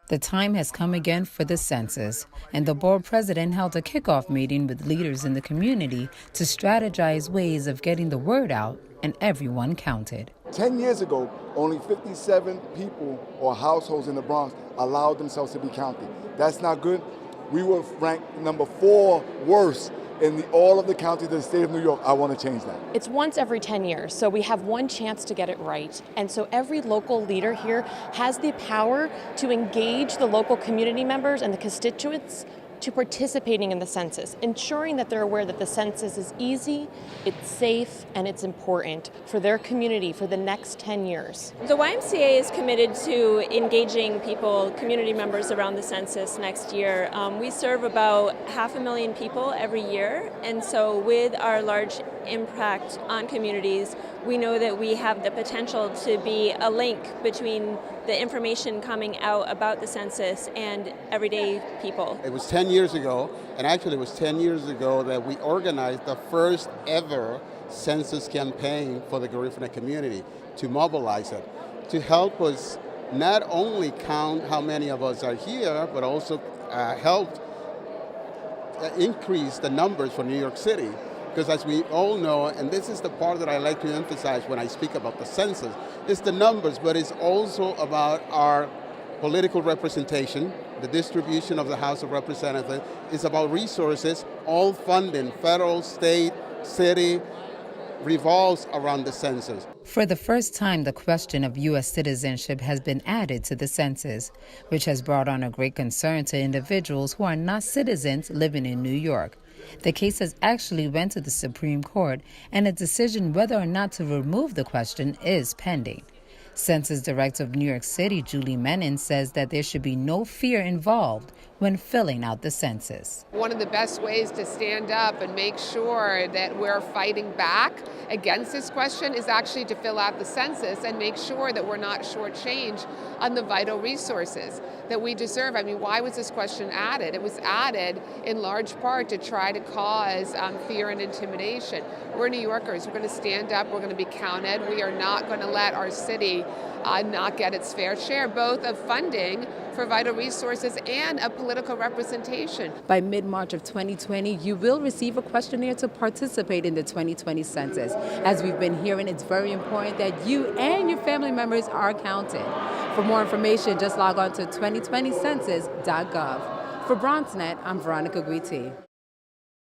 The time has come again for the census, and the board president held a kickoff meeting with leaders in the community to strategize ways of getting the word out and everyone counted. 10 years ago, only 57 people or households in the Bronx allowed themselves to be counted. That's not good. We were ranked number 4 worst in all of the counties of the state of New York. I want to change that. It's once every 10 years, so we have one chance to get it right. And so every local leader here has the power to engage the local community members and the constituents to participating in the census, ensuring that they're aware that the census is easy, it's safe, and it's important for their community for the next 10 years. The YMCA is committed to engaging people, community members around the census next year. We serve about 500,000 people every year, and so with our large impact on communities, we know that we have the potential to be a link between the information coming out about the census and everyday people. It was 10 years ago, and actually it was 10 years ago that we organized the first ever census campaign for the Garifuna community to mobilize it, to help us not only count how many of us are here, but also help increase the numbers for New York City. Because as we all know, and this is the part that I like to emphasize when I speak about the census, it's the numbers, but it's also about our political representation, the distribution of the House of Representatives. It's about resources. All funding, federal, state, city, revolves around the census. For the first time, the question of U.S. citizenship has been added to the census, which has brought on a great concern to individuals who are not citizens living in New York. The case has actually went to the Supreme Court, and a decision whether or not to remove the question is pending. Census Director of New York City, Menin, says that there should be no fear involved when filling out the census. One of the best ways to stand up and make sure that we're fighting back against this question is actually to fill out the census and make sure that we're not shortchanged on the vital resources that we deserve. I mean, why was this question added? It was added in large part to try to cause fear and intimidation. We're New Yorkers. We're going to stand up. We're going to be counted. We are not going to let our city not get its fair share, both of funding for vital resources and of political representation. By mid-March of 2020, you will receive a questionnaire to participate in the 2020 census. As we've been hearing, it's very important that you and your family members are counted. For more information, just log on to 2020census.gov. For Bronxnet, I'm Veronica Guiti.